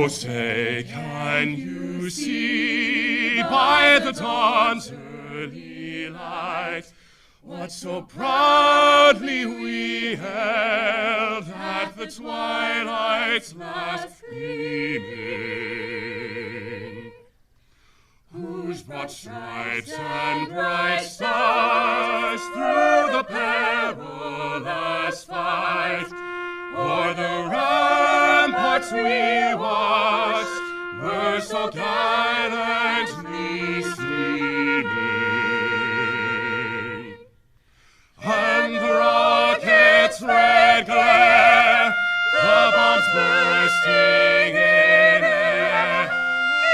Oh, say, can you see by the dawn's early light what so proudly we held at the twilight's last gleaming, whose broad stripes and bright stars through the perilous fight o'er the ramparts we watched were so gallantly streaming, and the rocket's red glare, the bombs bursting in air,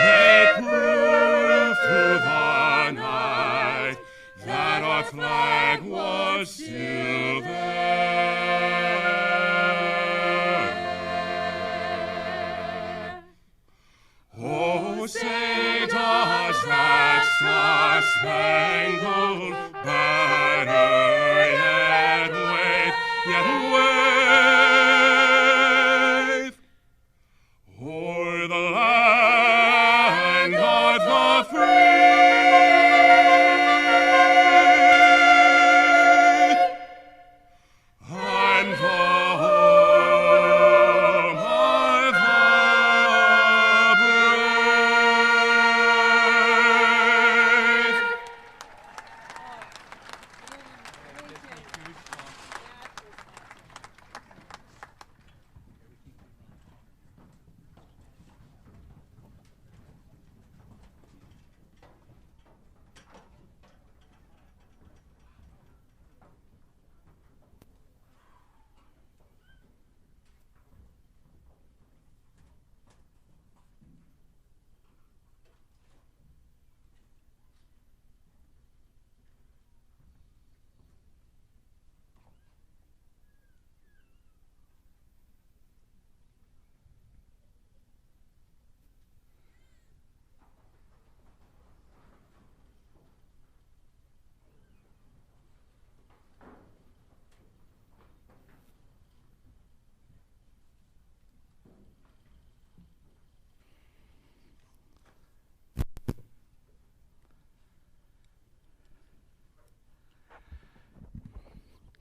they prove through the night that our flag was still there. Oh, say does that star-spangled banner yet wave o'er the land of the free and the home of the brave.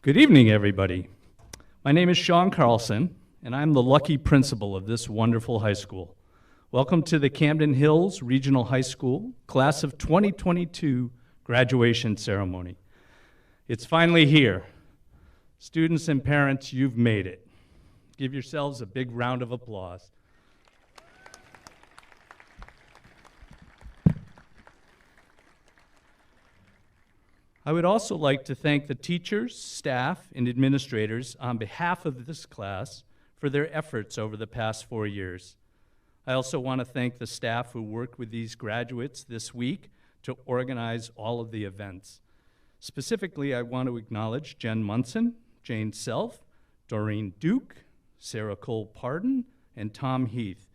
Good evening, everybody. My name is Sean Carlson, and I'm the lucky principal of this wonderful high school. Welcome to the Camden Hills Regional High School Class of 2022 graduation ceremony. It's finally here. Students and parents, you've made it. Give yourselves a big round of applause. I would also like to thank the teachers, staff, and administrators on behalf of this class for their efforts over the past 4 years. I also want to thank the staff who worked with these graduates this week to organize all of the events. Specifically, I want to acknowledge Jen Munson, Jane Self, Doreen Duke, Sarah Cole Pardon, and Tom Heath.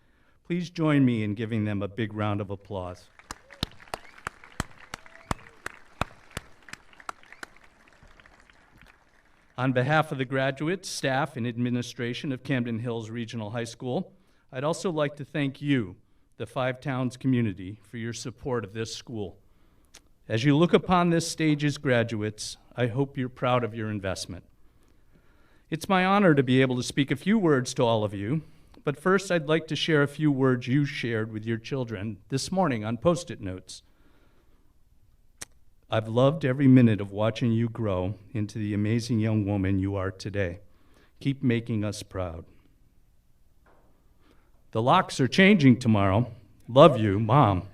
Please join me in giving them a big round of applause. On behalf of the graduates, staff, and administration of Camden Hills Regional High School, I'd also like to thank you, the Five Towns community, for your support of this school. As you look upon this stage as graduates, I hope you're proud of your investment. It's my honor to be able to speak a few words to all of you, but first I'd like to share a few words you shared with your children this morning on Post-it notes. I've loved every minute of watching you grow into the amazing young woman you are today. Keep making us proud. The locks are changing tomorrow. Love you, Mom.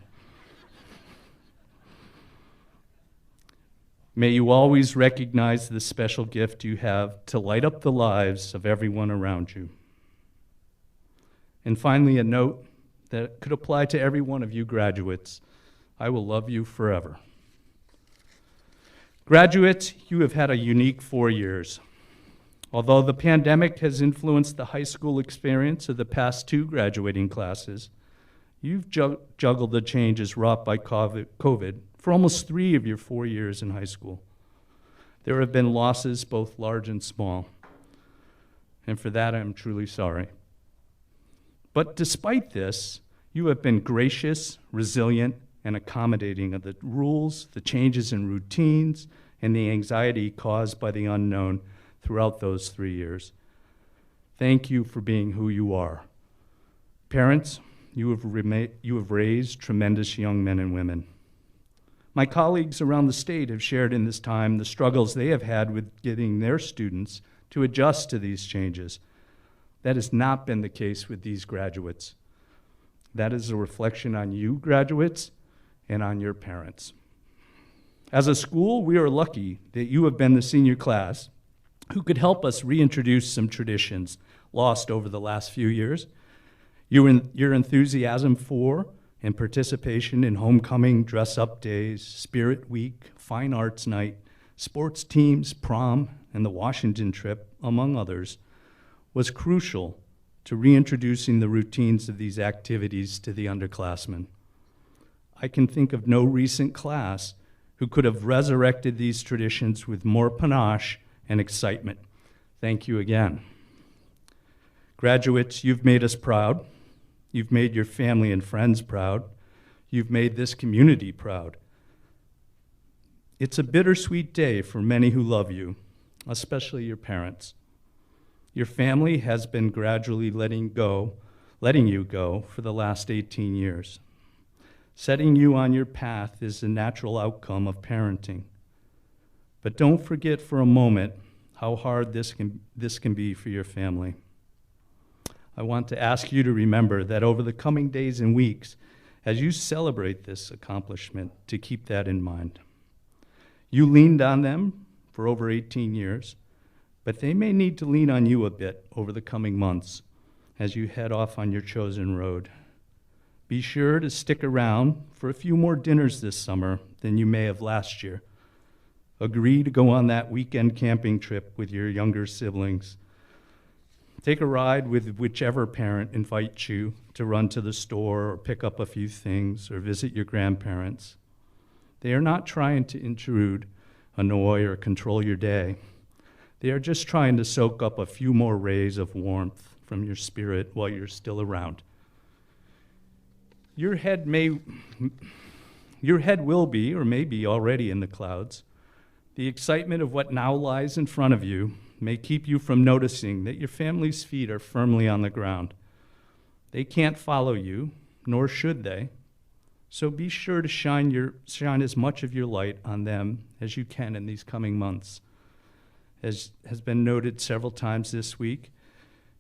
May you always recognize the special gift you have to light up the lives of everyone around you. And finally, a note that could apply to every one of you graduates. I will love you forever. Graduates, you have had a unique 4 years. Although the pandemic has influenced the high school experience of the past 2 graduating classes, you've juggled the changes wrought by COVID for almost 3 of your 4 years in high school. There have been losses both large and small, and for that I'm truly sorry. But despite this, you have been gracious, resilient, and accommodating of the rules, the changes in routines, and the anxiety caused by the unknown throughout those 3 years. Thank you for being who you are. Parents, you have raised tremendous young men and women. My colleagues around the state have shared in this time the struggles they have had with getting their students to adjust to these changes. That has not been the case with these graduates. That is a reflection on you, graduates, and on your parents. As a school, we are lucky that you have been the senior class who could help us reintroduce some traditions lost over the last few years. Your enthusiasm for and participation in homecoming, dress-up days, Spirit Week, Fine Arts Night, sports teams, prom, and the Washington trip, among others, was crucial to reintroducing the routines of these activities to the underclassmen. I can think of no recent class who could have resurrected these traditions with more panache and excitement. Thank you again. Graduates, you've made us proud. You've made your family and friends proud. You've made this community proud. It's a bittersweet day for many who love you, especially your parents. Your family has been gradually letting you go for the last 18 years. Setting you on your path is a natural outcome of parenting. But don't forget for a moment how hard this can be for your family. I want to ask you to remember that over the coming days and weeks, as you celebrate this accomplishment, to keep that in mind. You leaned on them for over 18 years, but they may need to lean on you a bit over the coming months as you head off on your chosen road. Be sure to stick around for a few more dinners this summer than you may have last year. Agree to go on that weekend camping trip with your younger siblings. Take a ride with whichever parent invites you to run to the store or pick up a few things or visit your grandparents. They are not trying to intrude, annoy, or control your day. They are just trying to soak up a few more rays of warmth from your spirit while you're still around. Your head will be, or may be already in the clouds. The excitement of what now lies in front of you may keep you from noticing that your family's feet are firmly on the ground. They can't follow you, nor should they. So be sure to shine as much of your light on them as you can in these coming months. As has been noted several times this week,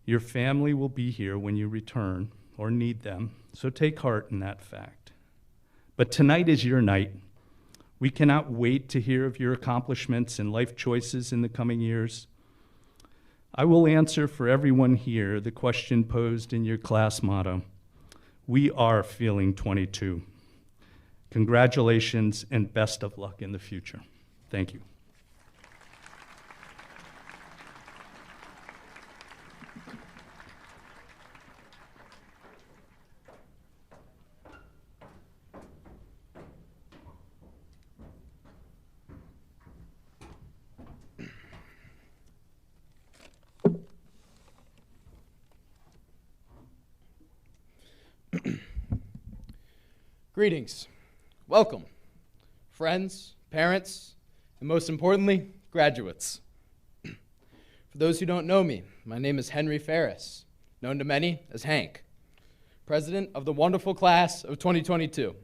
your family will be here when you return or need them, so take heart in that fact. But tonight is your night. We cannot wait to hear of your accomplishments and life choices in the coming years. I will answer for everyone here the question posed in your class motto. We are feeling 22. Congratulations and best of luck in the future. Thank you. Greetings, welcome, friends, parents, and most importantly, graduates. For those who don't know me, my name is Henry Ferris, known to many as Hank, president of the wonderful class of 2022.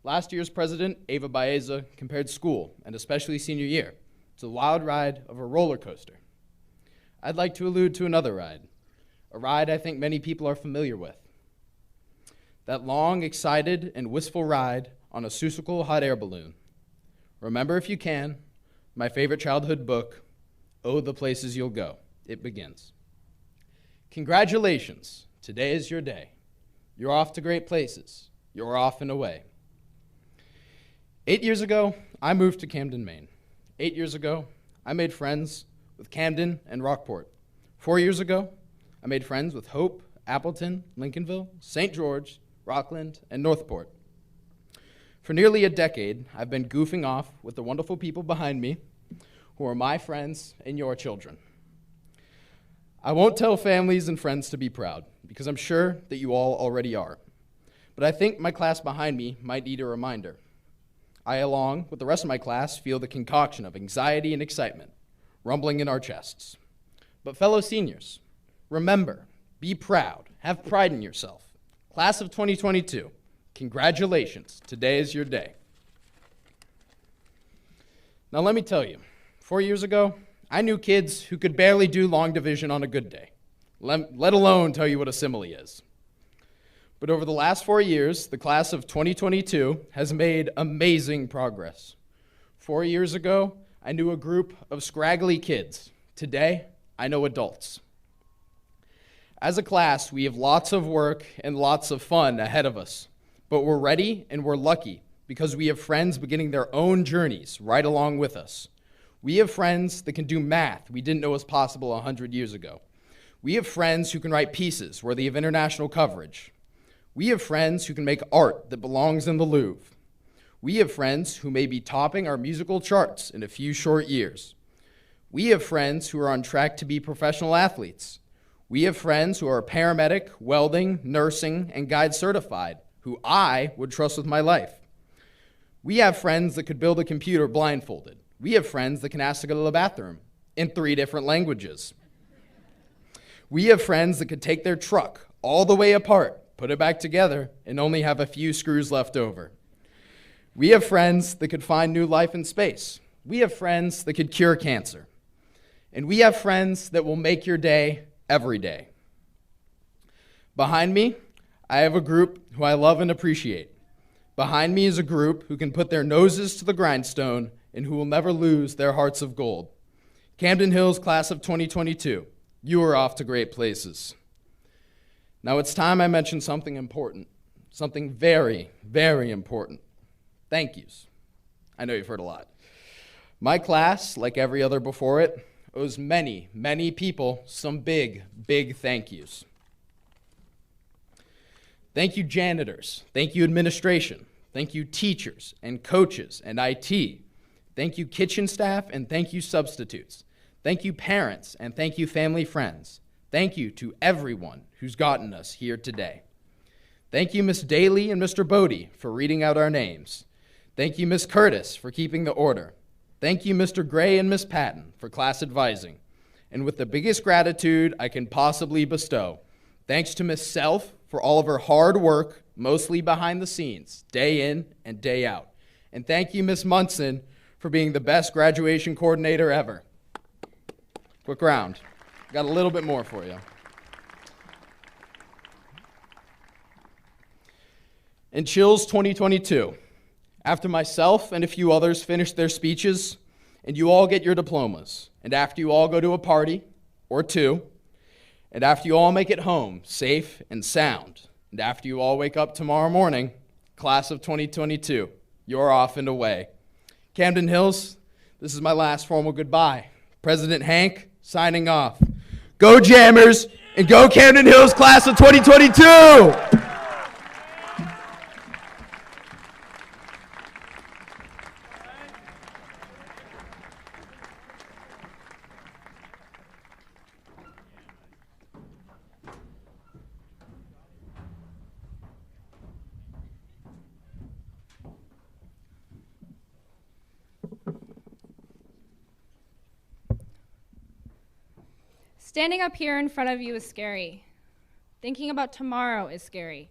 Last year's president, Ava Baeza, compared school, and especially senior year, to the wild ride of a roller coaster. I'd like to allude to another ride, a ride I think many people are familiar with. That long, excited, and wistful ride on a Seussical hot air balloon. Remember, if you can, my favorite childhood book, Oh, the Places You'll Go. It begins. Congratulations, today is your day. You're off to great places. You're off and away. 8 years ago, I moved to Camden, Maine. 8 years ago, I made friends with Camden and Rockport. 4 years ago, I made friends with Hope, Appleton, Lincolnville, St. George, Rockland, and Northport. For nearly a decade, I've been goofing off with the wonderful people behind me who are my friends and your children. I won't tell families and friends to be proud, because I'm sure that you all already are. But I think my class behind me might need a reminder. I, along with the rest of my class, feel the concoction of anxiety and excitement rumbling in our chests. But fellow seniors, remember, be proud, have pride in yourself. Class of 2022, congratulations, today is your day. Now let me tell you, 4 years ago, I knew kids who could barely do long division on a good day, let alone tell you what a simile is. But over the last 4 years, the class of 2022 has made amazing progress. 4 years ago, I knew a group of scraggly kids. Today, I know adults. As a class, we have lots of work and lots of fun ahead of us, but we're ready and we're lucky because we have friends beginning their own journeys right along with us. We have friends that can do math we didn't know was possible 100 years ago. We have friends who can write pieces worthy of international coverage. We have friends who can make art that belongs in the Louvre. We have friends who may be topping our musical charts in a few short years. We have friends who are on track to be professional athletes. We have friends who are paramedic, welding, nursing, and guide certified, who I would trust with my life. We have friends that could build a computer blindfolded. We have friends that can ask to go to the bathroom in 3 different languages. We have friends that could take their truck all the way apart, put it back together, and only have a few screws left over. We have friends that could find new life in space. We have friends that could cure cancer. And we have friends that will make your day every day. Behind me, I have a group who I love and appreciate. Behind me is a group who can put their noses to the grindstone and who will never lose their hearts of gold. Camden Hills class of 2022, you are off to great places. Now it's time I mention something important, something very, very important. Thank yous. I know you've heard a lot. My class, like every other before it, owes many, many people some big, big thank yous. Thank you, janitors. Thank you, administration. Thank you, teachers and coaches and IT. Thank you, kitchen staff, and thank you, substitutes. Thank you, parents, and thank you, family friends. Thank you to everyone who's gotten us here today. Thank you, Miss Daly and Mr. Bodie, for reading out our names. Thank you, Miss Curtis, for keeping the order. Thank you, Mr. Gray and Miss Patton, for class advising. And with the biggest gratitude I can possibly bestow, thanks to Miss Self for all of her hard work, mostly behind the scenes, day in and day out. And thank you, Miss Munson, for being the best graduation coordinator ever. Quick round. Got a little bit more for you. In CHRHS 2022, after myself and a few others finish their speeches, and you all get your diplomas, and after you all go to a party, or 2, and after you all make it home safe and sound, and after you all wake up tomorrow morning, class of 2022, you're off and away. Camden Hills, this is my last formal goodbye. President Hank, signing off. Go Jammers, and go Camden Hills class of 2022! Standing up here in front of you is scary. Thinking about tomorrow is scary.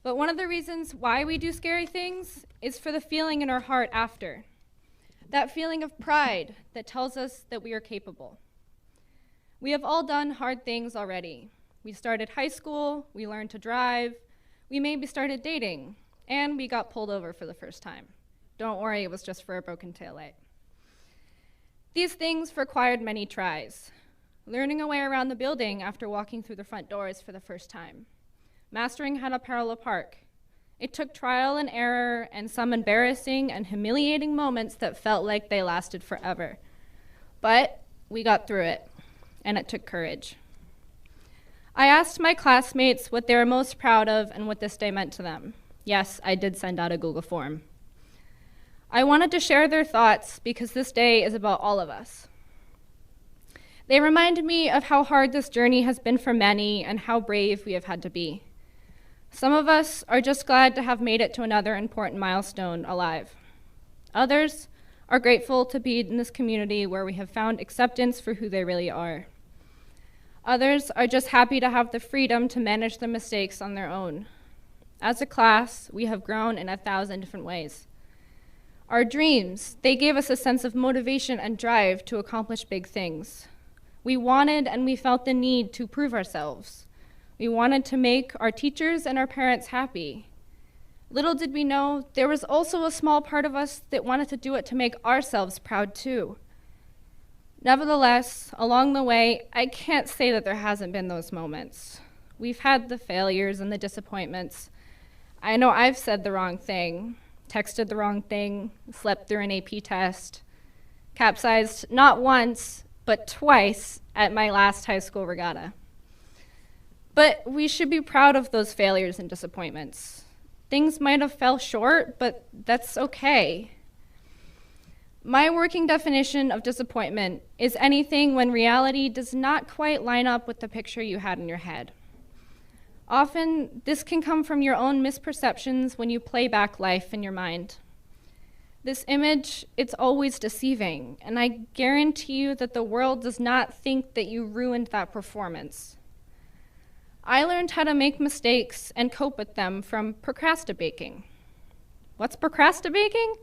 But one of the reasons why we do scary things is for the feeling in our heart after. That feeling of pride that tells us that we are capable. We have all done hard things already. We started high school, we learned to drive, we maybe started dating, and we got pulled over for the first time. Don't worry, it was just for a broken taillight. These things required many tries. Learning a way around the building after walking through the front doors for the first time. Mastering how to parallel park. It took trial and error and some embarrassing and humiliating moments that felt like they lasted forever. But we got through it, and it took courage. I asked my classmates what they were most proud of and what this day meant to them. Yes, I did send out a Google form. I wanted to share their thoughts because this day is about all of us. They remind me of how hard this journey has been for many and how brave we have had to be. Some of us are just glad to have made it to another important milestone alive. Others are grateful to be in this community where we have found acceptance for who they really are. Others are just happy to have the freedom to manage their mistakes on their own. As a class, we have grown in 1,000 different ways. Our dreams, they gave us a sense of motivation and drive to accomplish big things. We wanted and we felt the need to prove ourselves. We wanted to make our teachers and our parents happy. Little did we know, there was also a small part of us that wanted to do it to make ourselves proud too. Nevertheless, along the way, I can't say that there hasn't been those moments. We've had the failures and the disappointments. I know I've said the wrong thing, texted the wrong thing, slept through an AP test, capsized not once, but twice at my last high school regatta. But we should be proud of those failures and disappointments. Things might have fell short, but that's okay. My working definition of disappointment is anything when reality does not quite line up with the picture you had in your head. Often, this can come from your own misperceptions when you play back life in your mind. This image, it's always deceiving, and I guarantee you that the world does not think that you ruined that performance. I learned how to make mistakes and cope with them from procrastinating. What's procrastinating?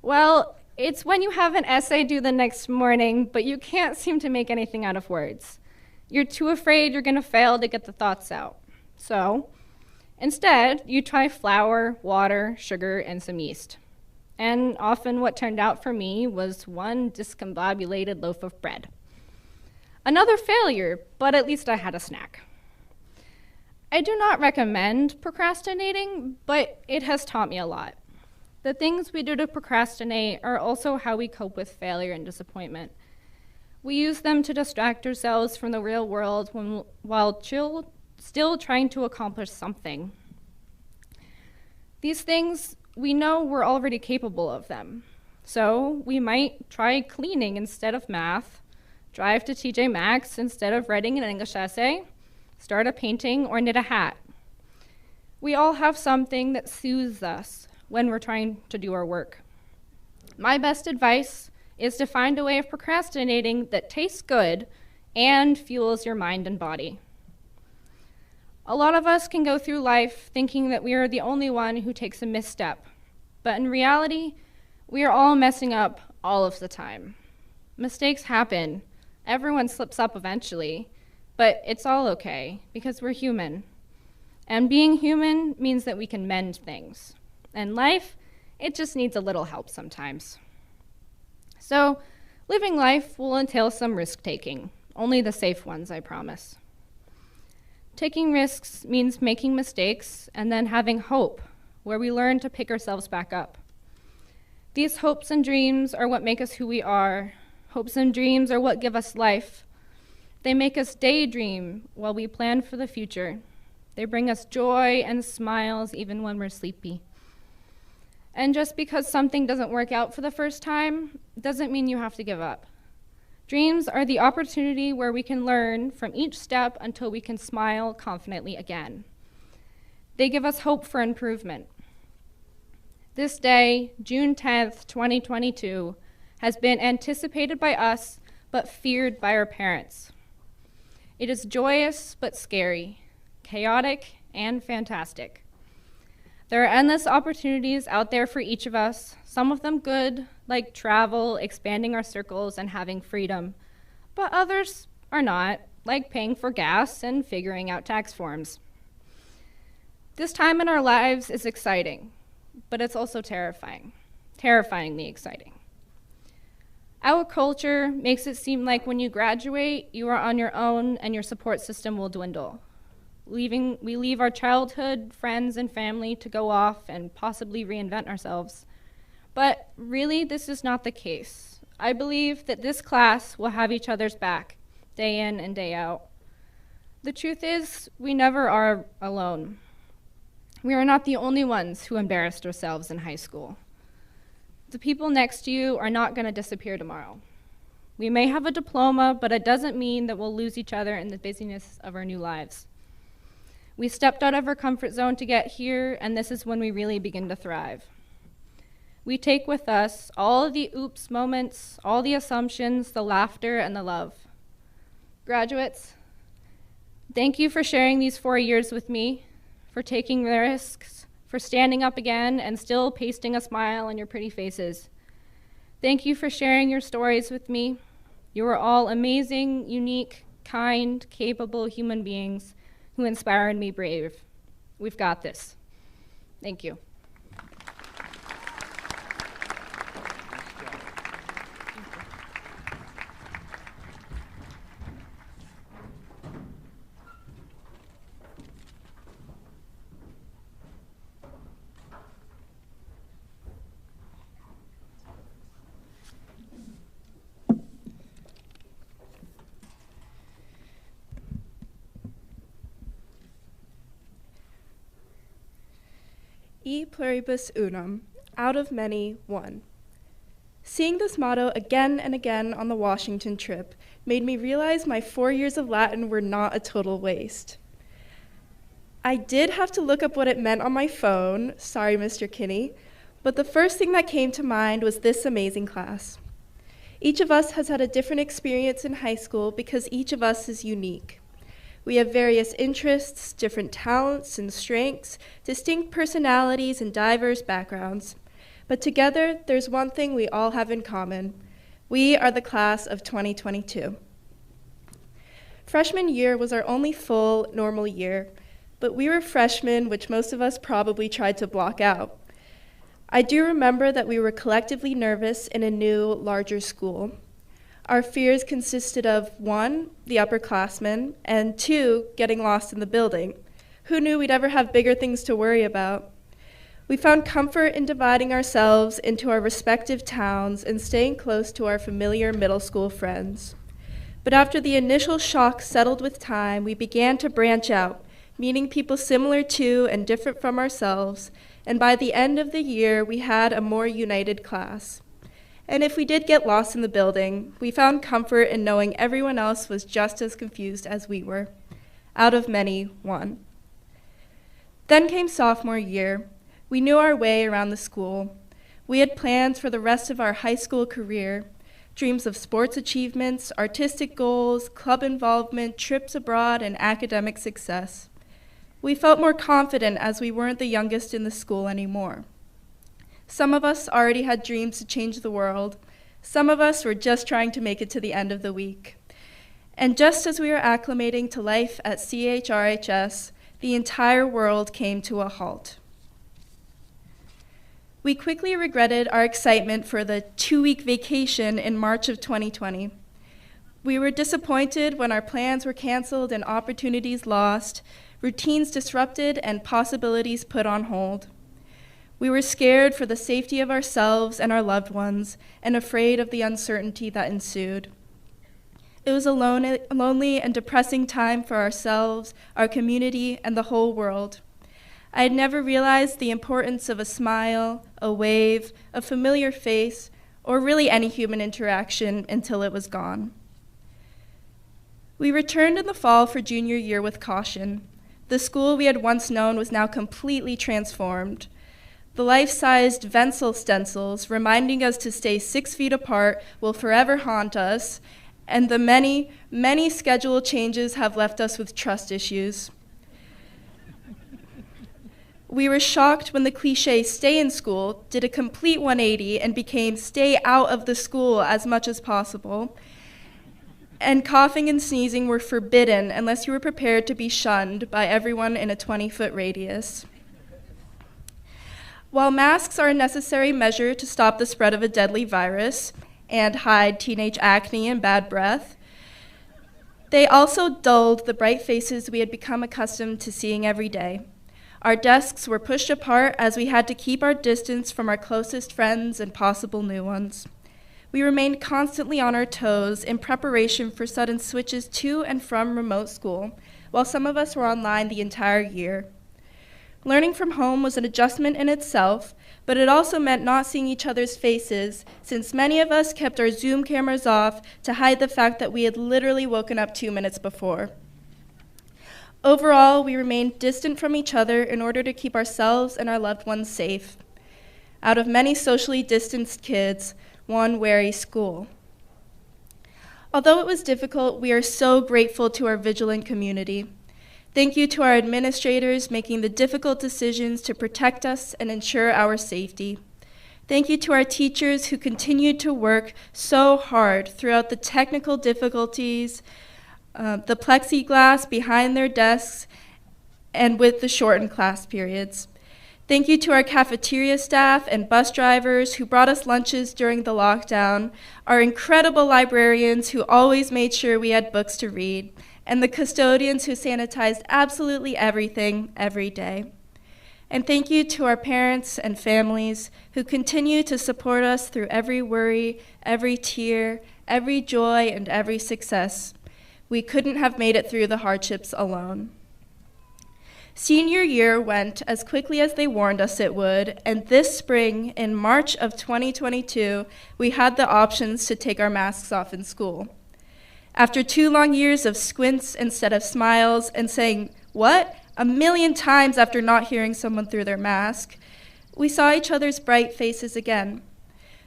Well, it's when you have an essay due the next morning, but you can't seem to make anything out of words. You're too afraid you're gonna fail to get the thoughts out. So, instead, you try flour, water, sugar, and some yeast. And often what turned out for me was one discombobulated loaf of bread. Another failure, but at least I had a snack. I do not recommend procrastinating, but it has taught me a lot. The things we do to procrastinate are also how we cope with failure and disappointment. We use them to distract ourselves from the real world while still trying to accomplish something. These things, we know we're already capable of them. So we might try cleaning instead of math, drive to TJ Maxx instead of writing an English essay, start a painting, or knit a hat. We all have something that soothes us when we're trying to do our work. My best advice is to find a way of procrastinating that tastes good and fuels your mind and body. A lot of us can go through life thinking that we are the only one who takes a misstep, but in reality, we are all messing up all of the time. Mistakes happen. Everyone slips up eventually. But it's all okay, because we're human. And being human means that we can mend things. And life, it just needs a little help sometimes. So, living life will entail some risk-taking, only the safe ones, I promise. Taking risks means making mistakes and then having hope, where we learn to pick ourselves back up. These hopes and dreams are what make us who we are. Hopes and dreams are what give us life. They make us daydream while we plan for the future. They bring us joy and smiles even when we're sleepy. And just because something doesn't work out for the first time doesn't mean you have to give up. Dreams are the opportunity where we can learn from each step until we can smile confidently again. They give us hope for improvement. This day, June 10th, 2022, has been anticipated by us but feared by our parents. It is joyous but scary, chaotic and fantastic. There are endless opportunities out there for each of us, some of them good, like travel, expanding our circles, and having freedom, but others are not, like paying for gas and figuring out tax forms. This time in our lives is exciting, but it's also terrifying, terrifyingly exciting. Our culture makes it seem like when you graduate, you are on your own and your support system will dwindle. We leave our childhood, friends, and family to go off and possibly reinvent ourselves. But really, this is not the case. I believe that this class will have each other's back, day in and day out. The truth is, we never are alone. We are not the only ones who embarrassed ourselves in high school. The people next to you are not going to disappear tomorrow. We may have a diploma, but it doesn't mean that we'll lose each other in the busyness of our new lives. We stepped out of our comfort zone to get here, and this is when we really begin to thrive. We take with us all of the oops moments, all the assumptions, the laughter, and the love. Graduates, thank you for sharing these 4 years with me, for taking the risks, for standing up again and still pasting a smile on your pretty faces. Thank you for sharing your stories with me. You are all amazing, unique, kind, capable human beings who inspired me brave. We've got this. Thank you. E pluribus unum, out of many, one. Seeing this motto again and again on the Washington trip made me realize my 4 years of Latin were not a total waste. I did have to look up what it meant on my phone, sorry Mr. Kinney, but the first thing that came to mind was this amazing class. Each of us has had a different experience in high school because each of us is unique. We have various interests, different talents and strengths, distinct personalities, and diverse backgrounds. But together, there's one thing we all have in common. We are the class of 2022. Freshman year was our only full, normal year, but we were freshmen, which most of us probably tried to block out. I do remember that we were collectively nervous in a new, larger school. Our fears consisted of 1, the upperclassmen, and 2, getting lost in the building. Who knew we'd ever have bigger things to worry about? We found comfort in dividing ourselves into our respective towns and staying close to our familiar middle school friends. But after the initial shock settled with time, we began to branch out, meeting people similar to and different from ourselves, and by the end of the year, we had a more united class. And if we did get lost in the building, we found comfort in knowing everyone else was just as confused as we were. Out of many, one. Then came sophomore year. We knew our way around the school. We had plans for the rest of our high school career, dreams of sports achievements, artistic goals, club involvement, trips abroad, and academic success. We felt more confident as we weren't the youngest in the school anymore. Some of us already had dreams to change the world. Some of us were just trying to make it to the end of the week. And just as we were acclimating to life at CHRHS, the entire world came to a halt. We quickly regretted our excitement for the 2-week vacation in March of 2020. We were disappointed when our plans were canceled and opportunities lost, routines disrupted, and possibilities put on hold. We were scared for the safety of ourselves and our loved ones, and afraid of the uncertainty that ensued. It was a lonely and depressing time for ourselves, our community, and the whole world. I had never realized the importance of a smile, a wave, a familiar face, or really any human interaction until it was gone. We returned in the fall for junior year with caution. The school we had once known was now completely transformed. The life-sized Wenzel stencils reminding us to stay 6 feet apart will forever haunt us, and the many, many schedule changes have left us with trust issues. We were shocked when the cliche "stay in school" did a complete 180 and became "stay out of the school" as much as possible. And coughing and sneezing were forbidden unless you were prepared to be shunned by everyone in a 20-foot radius. While masks are a necessary measure to stop the spread of a deadly virus and hide teenage acne and bad breath, they also dulled the bright faces we had become accustomed to seeing every day. Our desks were pushed apart as we had to keep our distance from our closest friends and possible new ones. We remained constantly on our toes in preparation for sudden switches to and from remote school, while some of us were online the entire year. Learning from home was an adjustment in itself, but it also meant not seeing each other's faces, since many of us kept our Zoom cameras off to hide the fact that we had literally woken up 2 minutes before. Overall, we remained distant from each other in order to keep ourselves and our loved ones safe. Out of many socially distanced kids, one wary school. Although it was difficult, we are so grateful to our vigilant community. Thank you to our administrators making the difficult decisions to protect us and ensure our safety. Thank you to our teachers who continued to work so hard throughout the technical difficulties, the plexiglass behind their desks, and with the shortened class periods. Thank you to our cafeteria staff and bus drivers who brought us lunches during the lockdown, our incredible librarians who always made sure we had books to read, and the custodians who sanitized absolutely everything every day. And thank you to our parents and families who continue to support us through every worry, every tear, every joy, and every success. We couldn't have made it through the hardships alone. Senior year went as quickly as they warned us it would, and this spring, in March of 2022, we had the options to take our masks off in school. After 2 long years of squints instead of smiles and saying, "What?" a million times after not hearing someone through their mask, we saw each other's bright faces again.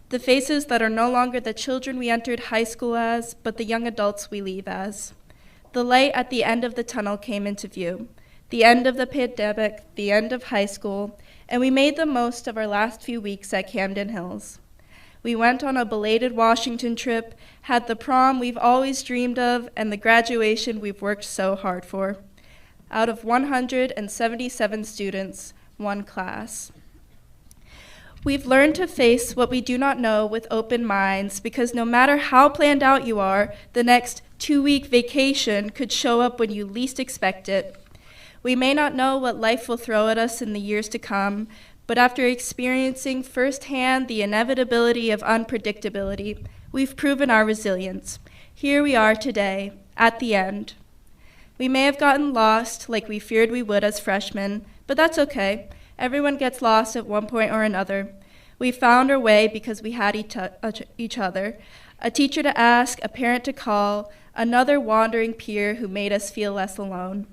The faces that are no longer the children we entered high school as, but the young adults we leave as. The light at the end of the tunnel came into view. The end of the pandemic, the end of high school, and we made the most of our last few weeks at Camden Hills. We went on a belated Washington trip, had the prom we've always dreamed of, and the graduation we've worked so hard for. Out of 177 students, 1 class. We've learned to face what we do not know with open minds, because no matter how planned out you are, the next 2-week vacation could show up when you least expect it. We may not know what life will throw at us in the years to come, but after experiencing firsthand the inevitability of unpredictability, we've proven our resilience. Here we are today, at the end. We may have gotten lost like we feared we would as freshmen, but that's okay. Everyone gets lost at one point or another. We found our way because we had each other, a teacher to ask, a parent to call, another wandering peer who made us feel less alone.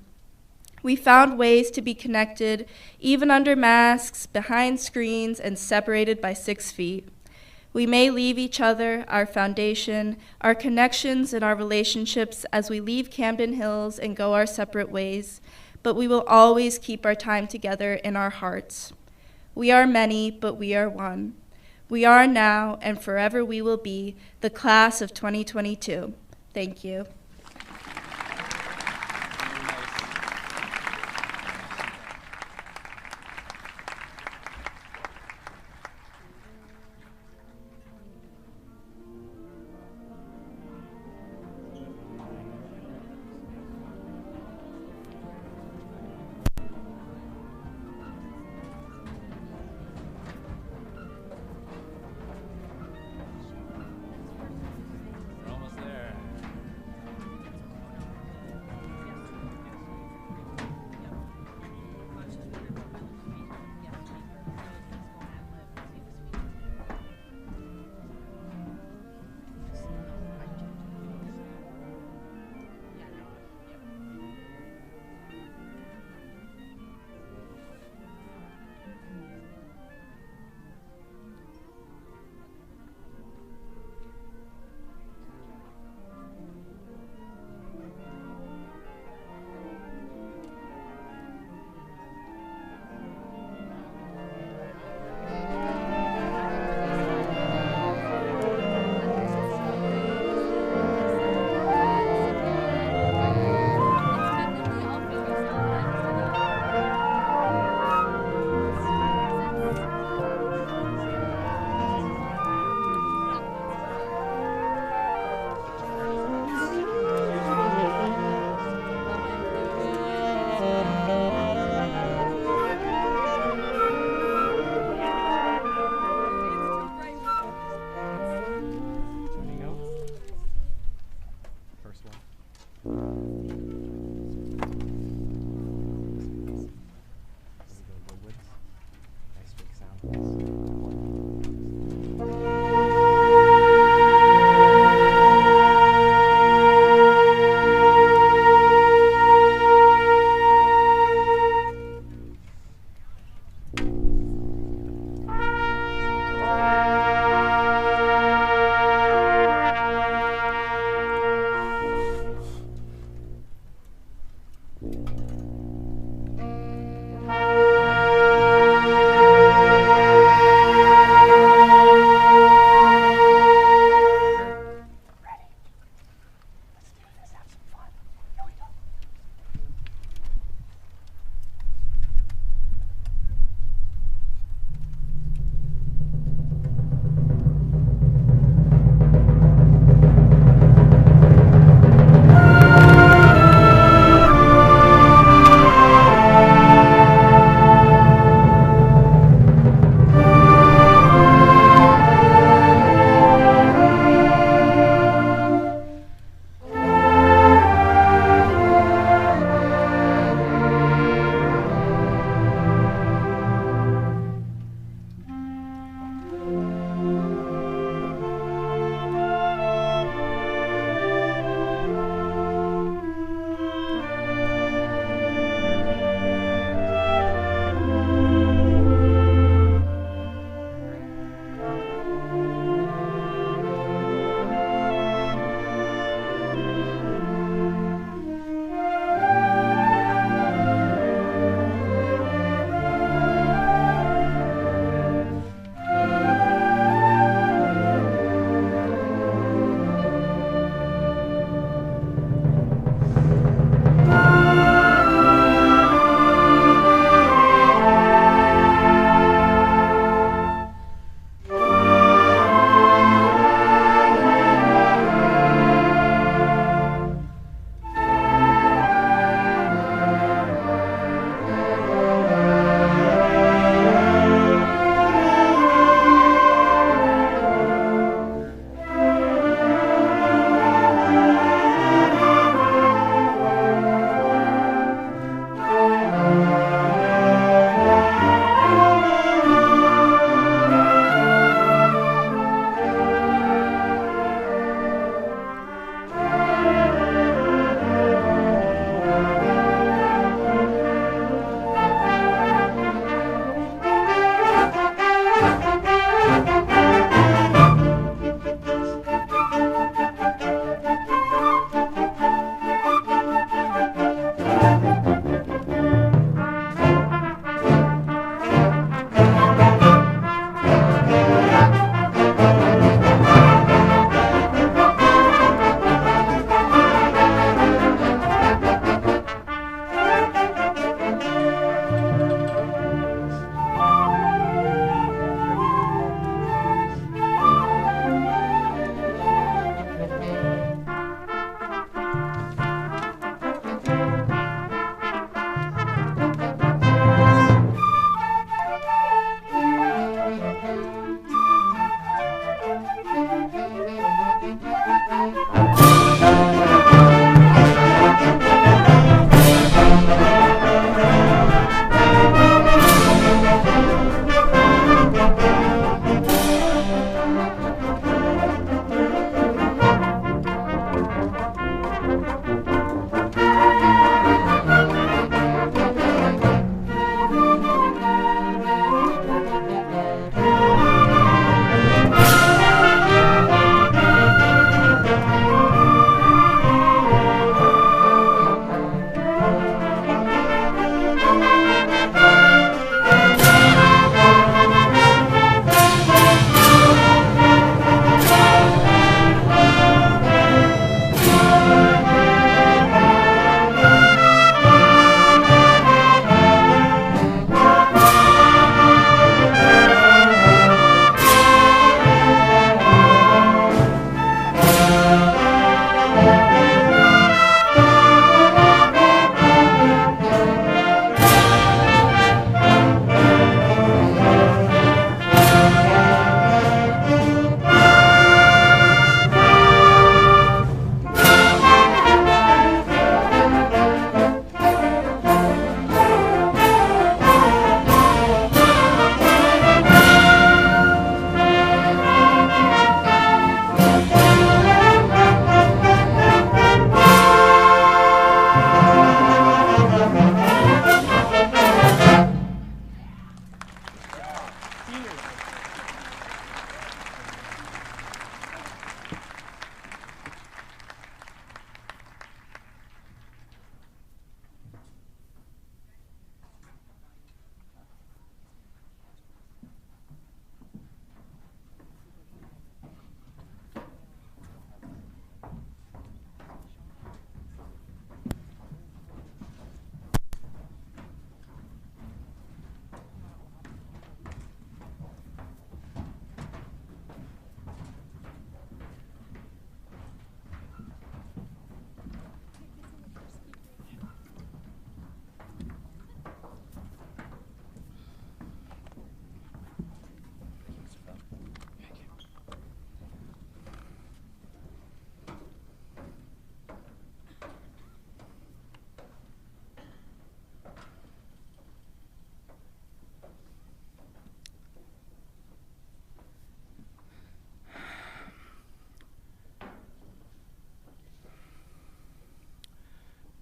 We found ways to be connected, even under masks, behind screens, and separated by 6 feet. We may leave each other, our foundation, our connections, and our relationships as we leave Camden Hills and go our separate ways, but we will always keep our time together in our hearts. We are many, but we are one. We are now, and forever we will be, the class of 2022. Thank you. We're almost there.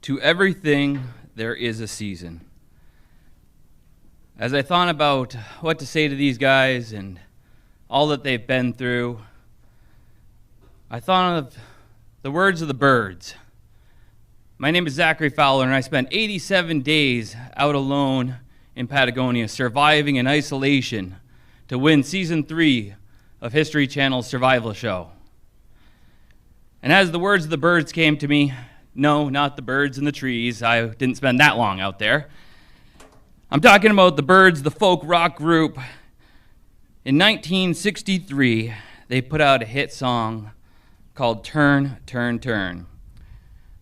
To everything there is a season. As I thought about what to say to these guys and all that they've been through, I thought of the words of the birds. My name is Zachary Fowler, and I spent 87 days out alone in Patagonia, surviving in isolation to win Season 3 of History Channel's survival show. And as the words of the birds came to me, no, not the birds in the trees. I didn't spend that long out there. I'm talking about the Birds, the folk rock group. In 1963, they put out a hit song called Turn, Turn, Turn.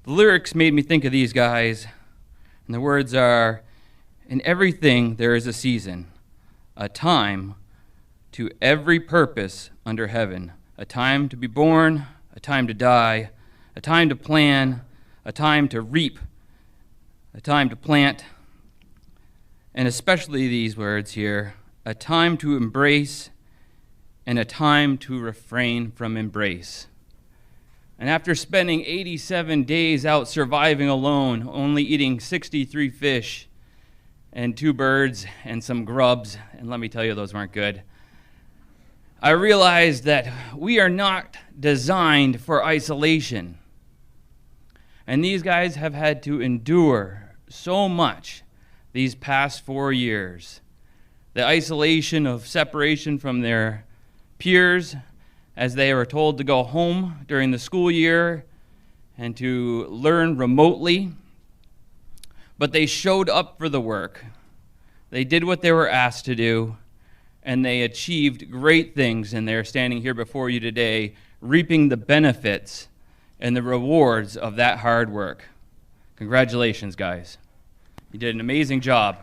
The lyrics made me think of these guys, and the words are, in everything there is a season, a time to every purpose under heaven, a time to be born, a time to die, a time to plan, a time to reap, a time to plant, and especially these words here, a time to embrace and a time to refrain from embrace. And after spending 87 days out surviving alone, only eating 63 fish and 2 birds and some grubs, and let me tell you, those weren't good, I realized that we are not designed for isolation. And these guys have had to endure so much these past 4 years. The isolation of separation from their peers as they were told to go home during the school year and to learn remotely. But they showed up for the work. They did what they were asked to do, and they achieved great things, and they're standing here before you today, reaping the benefits and the rewards of that hard work. Congratulations, guys. You did an amazing job.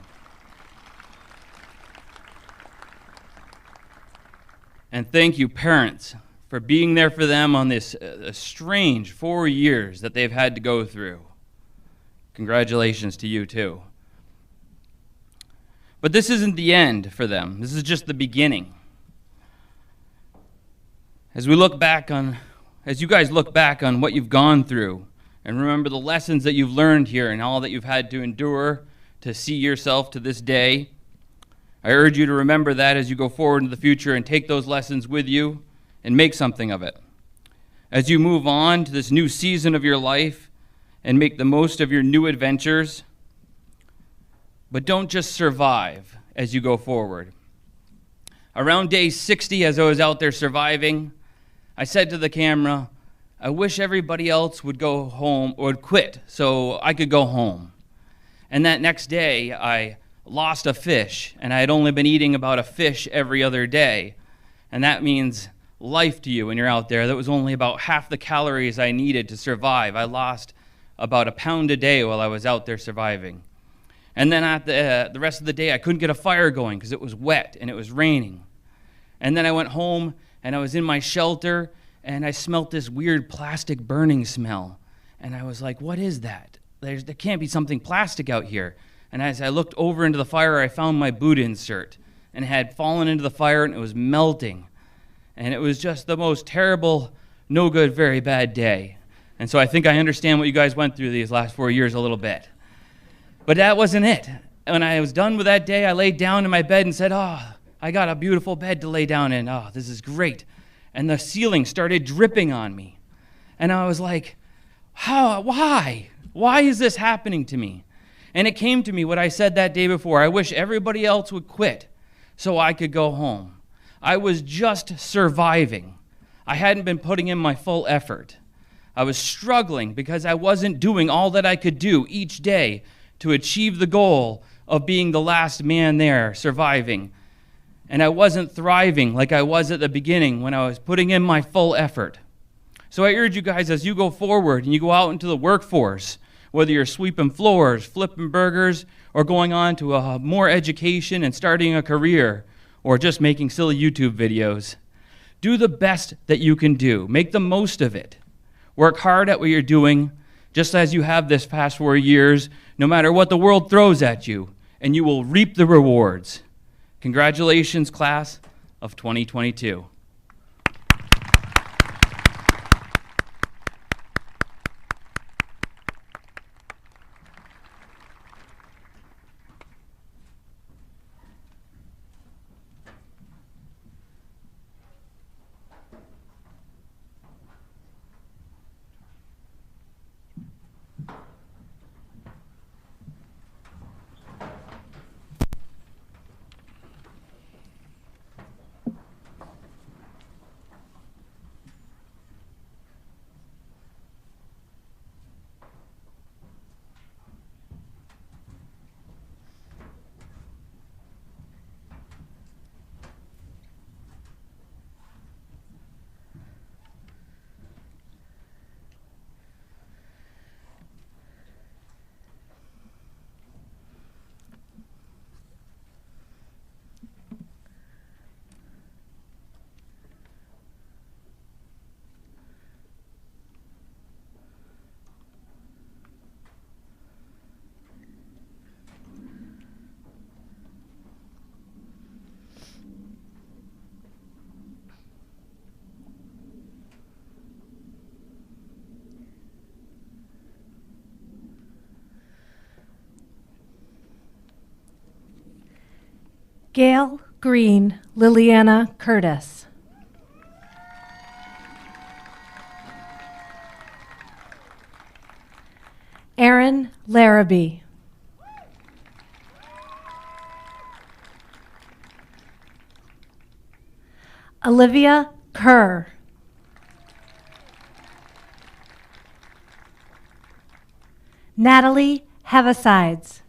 And thank you, parents, for being there for them on this strange 4 years that they've had to go through. Congratulations to you, too. But this isn't the end for them. This is just the beginning. As you guys look back on what you've gone through and remember the lessons that you've learned here and all that you've had to endure to see yourself to this day, I urge you to remember that as you go forward into the future and take those lessons with you and make something of it. As you move on to this new season of your life and make the most of your new adventures, but don't just survive as you go forward. Around day 60, as I was out there surviving, I said to the camera, I wish everybody else would go home or would quit so I could go home. And that next day, I lost a fish, and I had only been eating about a fish every other day. And that means life to you when you're out there. That was only about half the calories I needed to survive. I lost about a pound a day while I was out there surviving. And then at the rest of the day, I couldn't get a fire going because it was wet and it was raining. And then I went home and I was in my shelter and I smelt this weird plastic burning smell. And I was like, what is that? There can't be something plastic out here. And as I looked over into the fire, I found my boot insert. And it had fallen into the fire and it was melting. And it was just the most terrible, no good, very bad day. And so I think I understand what you guys went through these last 4 years a little bit. But that wasn't it. When I was done with that day, I laid down in my bed and said, I got a beautiful bed to lay down in. This is great. And the ceiling started dripping on me. And I was like, why? Why is this happening to me? And it came to me what I said that day before. I wish everybody else would quit so I could go home. I was just surviving. I hadn't been putting in my full effort. I was struggling because I wasn't doing all that I could do each day to achieve the goal of being the last man there surviving. And I wasn't thriving like I was at the beginning when I was putting in my full effort. So I urge you guys, as you go forward and you go out into the workforce, whether you're sweeping floors, flipping burgers, or going on to more education and starting a career, or just making silly YouTube videos, do the best that you can do. Make the most of it. Work hard at what you're doing, just as you have this past 4 years, no matter what the world throws at you, and you will reap the rewards. Congratulations, class of 2022. Gail Green, Liliana Curtis. Aaron Larrabee. Olivia Kerr. Natalie Heavisides.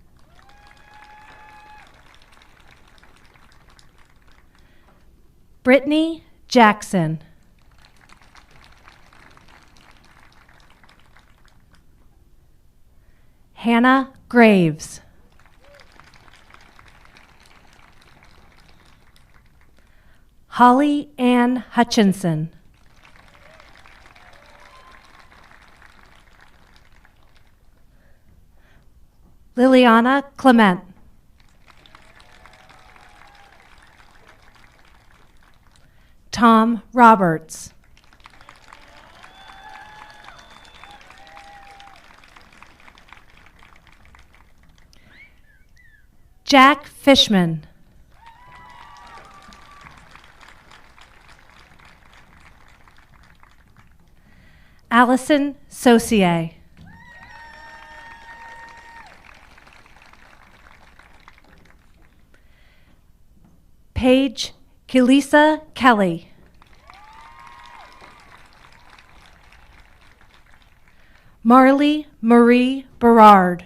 Brittany Jackson. Hannah Graves. Holly Ann Hutchinson. Liliana Clement. Tom Roberts. Jack Fishman. Allison Saucier. Paige Kelisa Kelly. Marley Marie Berard.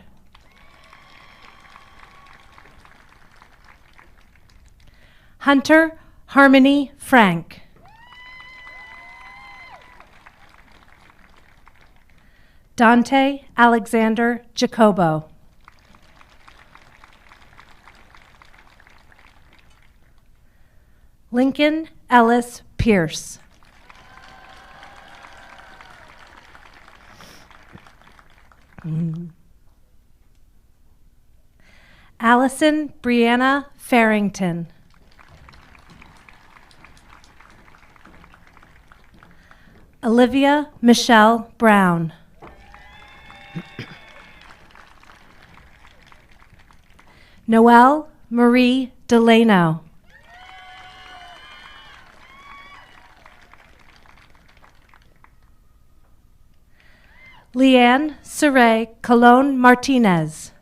Hunter Harmony Frank. Dante Alexander Jacobo. Lincoln Ellis Pierce. Allison Brianna Farrington. Olivia Michelle Brown. Noelle Marie Delano. Leanne Saray Colon Martinez.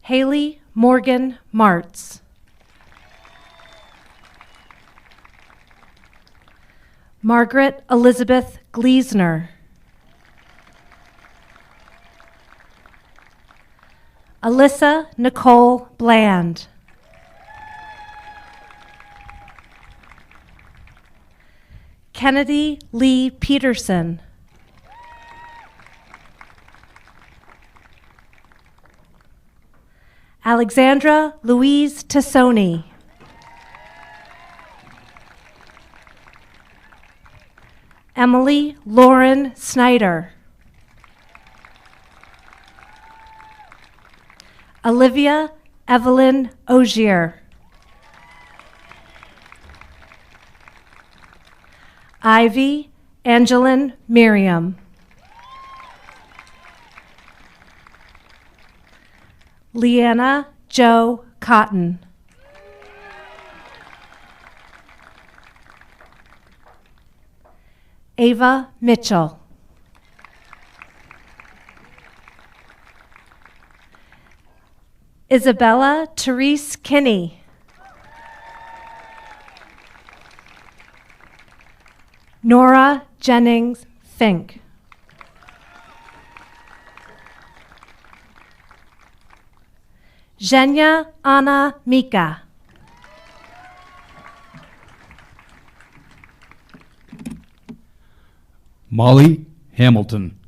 Haley Morgan Martz. Margaret Elizabeth Gleesner. Alyssa Nicole Bland. Kennedy Lee Peterson. Alexandra Louise Tassoni. Emily Lauren Snyder. Olivia Evelyn Ogier. Ivy Angeline Miriam. Leanna Jo Cotton. Ava Mitchell. Isabella Therese Kinney. Nora Jennings Fink. Zhenya Anna Mika. Molly Hamilton.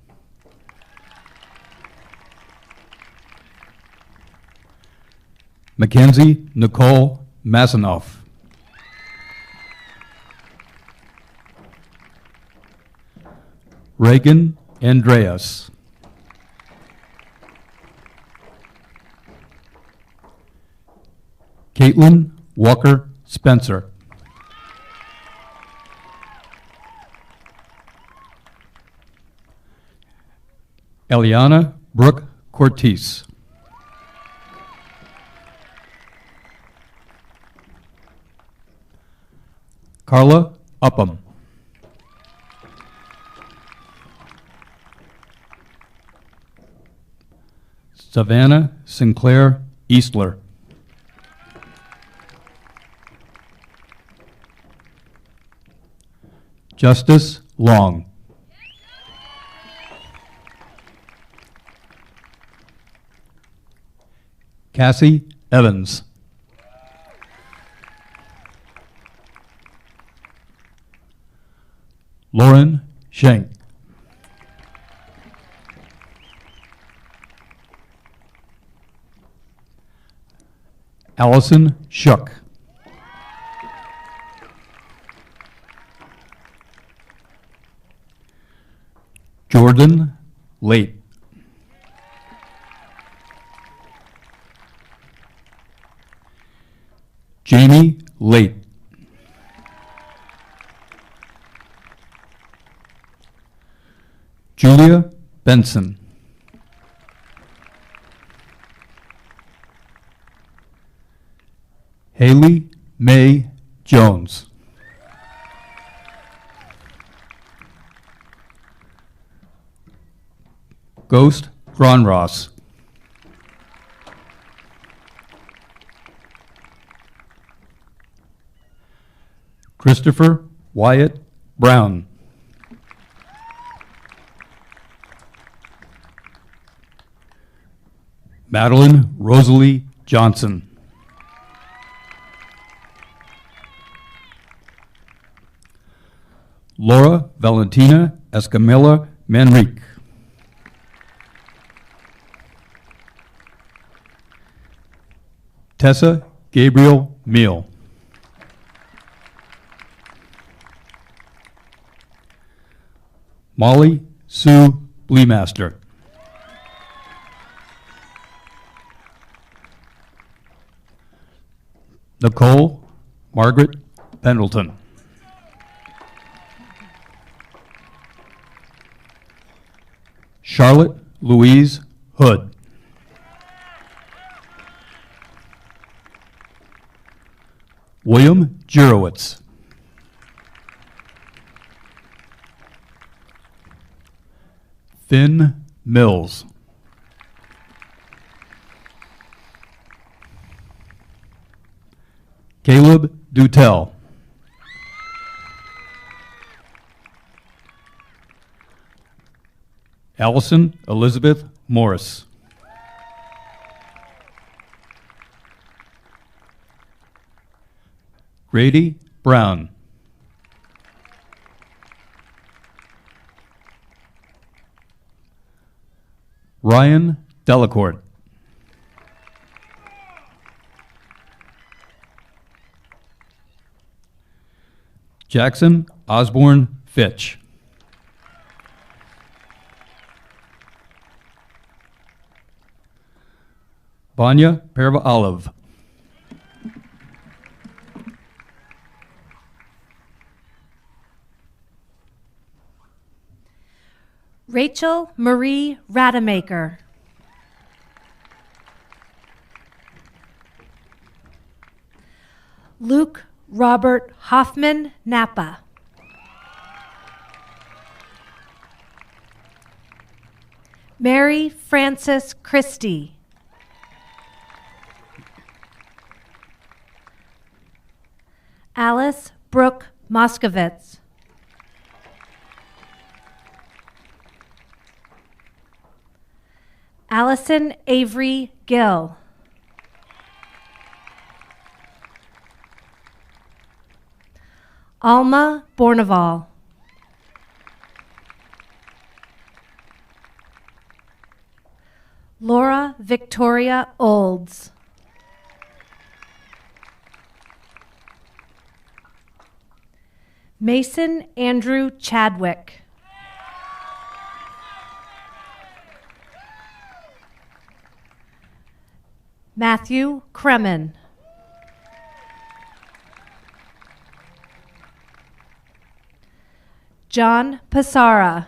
Mackenzie Nicole Masanoff. Reagan Andreas. Caitlin Walker Spencer. Eliana Brooke Cortese. Carla Upham. Savannah Sinclair Eastler. Justice Long. Cassie Evans. Lauren Schenk. Allison Shuck. Jordan Late. Jamie Late. Julia Benson. Haley Mae Jones. Ghost Gronross. Christopher Wyatt Brown. Madeline Rosalie Johnson. Laura Valentina Escamilla Manrique. Tessa Gabriel Meal. Molly Sue Bleemaster. Nicole Margaret Pendleton. Charlotte Louise Hood. William Jurowitz. Finn Mills. Caleb Dutel. Allison Elizabeth Morris. Grady Brown. Ryan Delacourt. Jackson Osborne Fitch. Vanya Perva Olive. Rachel Marie Rademacher. Luke Robert Hoffman Napa. Mary Frances Christie. Alice Brooke Moskovitz. Allison Avery Gill. Alma Bourneval. Laura Victoria Olds. Mason Andrew Chadwick. Matthew Kremen. John Passara.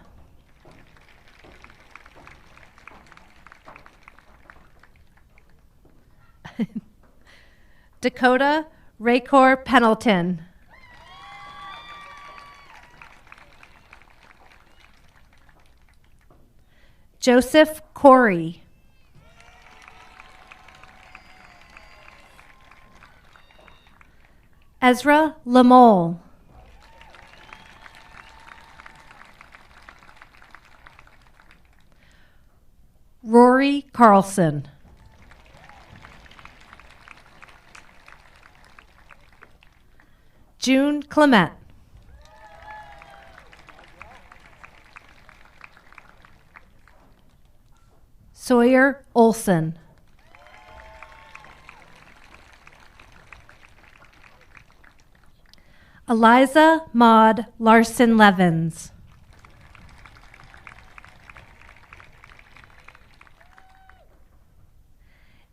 Dakota Raycor Pendleton. Joseph Corey. Ezra Lamole. Rory Carlson. June Clement. Sawyer Olson. Eliza Maud Larson Levens.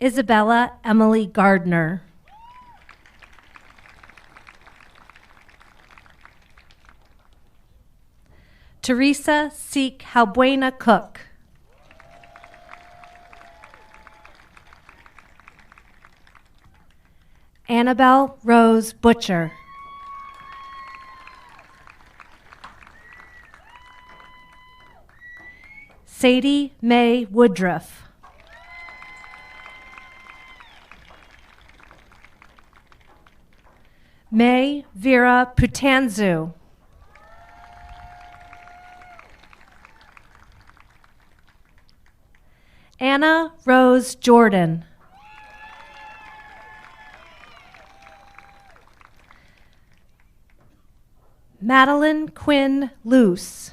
Isabella Emily Gardner. Teresa Seek Halbuena Cook. Annabelle Rose Butcher. Sadie Mae Woodruff. May Vera Putanzu. Anna Rose Jordan. Madeline Quinn Luce.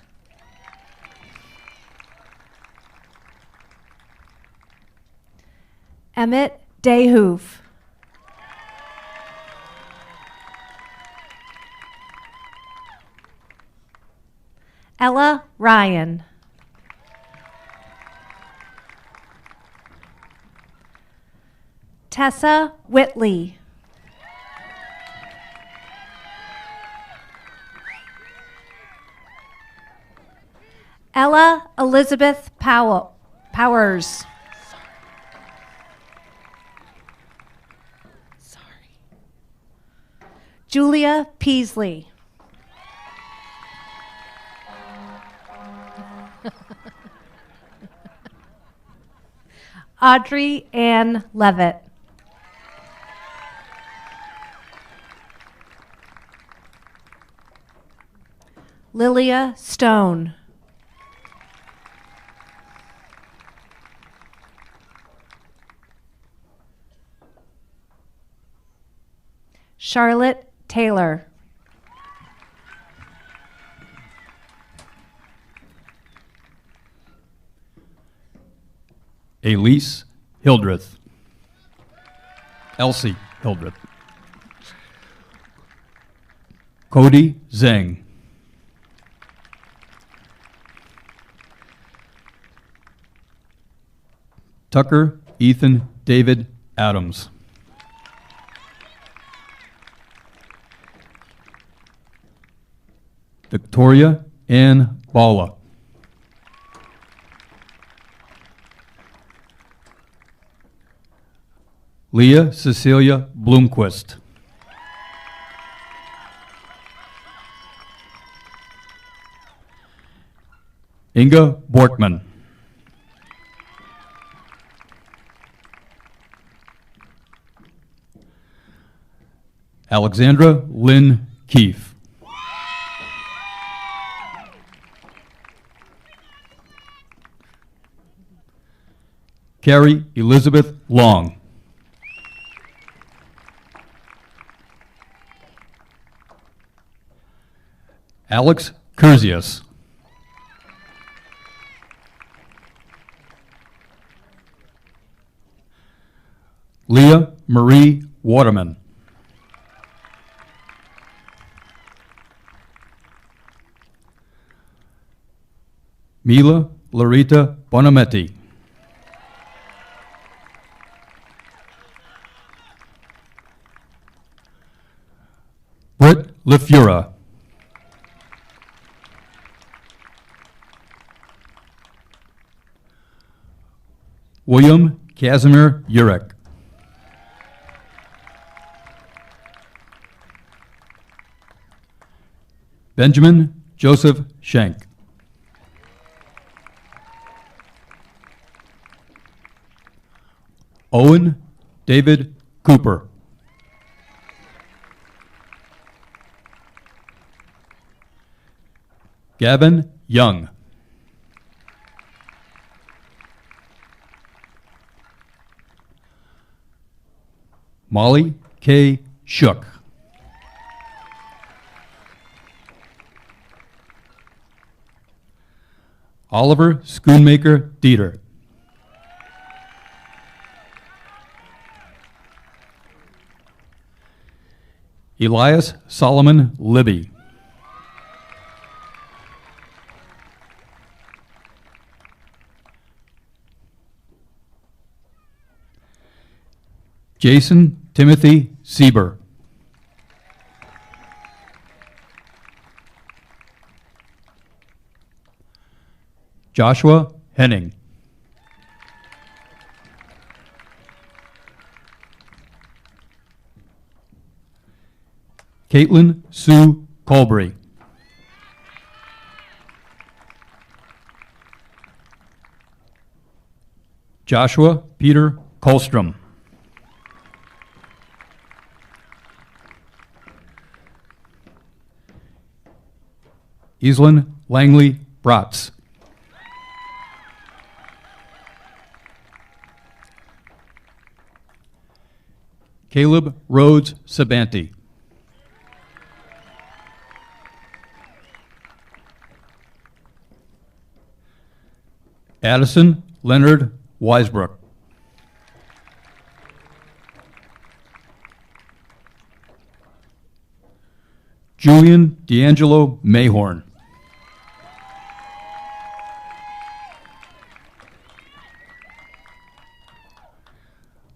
Emmett Dayhoof. Ella Ryan. Tessa Whitley. Ella Elizabeth Powers. Julia Peasley. Audrey Ann Levitt. Lilia Stone. Charlotte Taylor. Elise Hildreth. Elsie Hildreth. Cody Zhang. Tucker Ethan David Adams. Victoria Ann Balla. Leah Cecilia Bloomquist. Inga Borkman. Alexandra Lynn Keefe. Carrie Elizabeth Long. Alex Curzius. Leah Marie Waterman. Mila Larita Bonametti. Britt LeFura. William Casimir Urek. Benjamin Joseph Schenk. Owen David Cooper. Gavin Young. Molly K. Shook. Oliver Schoonmaker Dieter. Elias Solomon Libby. Jason Timothy Sieber. Joshua Henning. Caitlin Sue Colbury. Joshua Peter Kolstrom. Eslin Langley Bratz. Caleb Rhodes Sabanti. Addison Leonard Weisbrook. Julian D'Angelo Mayhorn.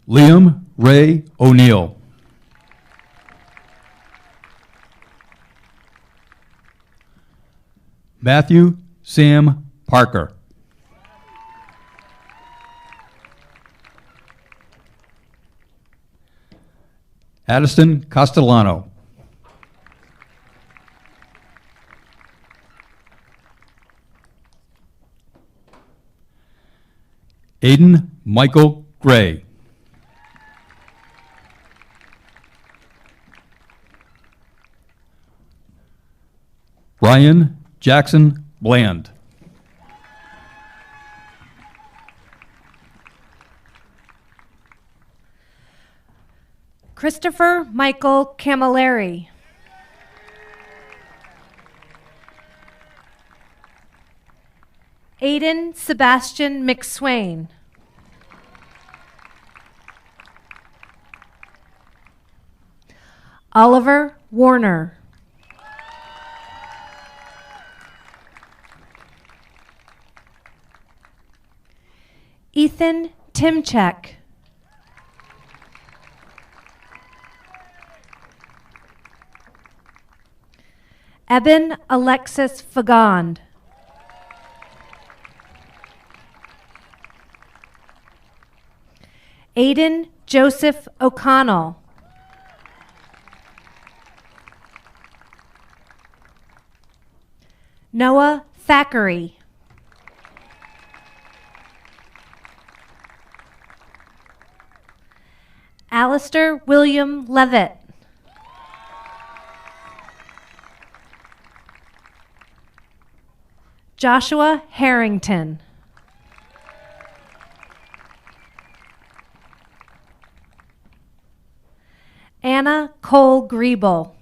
Liam Ray O'Neill. Matthew Sam Parker. Addison Castellano. Aiden Michael Gray. Ryan Jackson Bland. Christopher Michael Camilleri. Aiden Sebastian McSwain. Oliver Warner. Ethan Timchek. Eben Alexis Fagond. Aiden Joseph O'Connell. Noah Thackeray. Alistair William Levitt. Joshua Harrington. Anna Cole Griebel.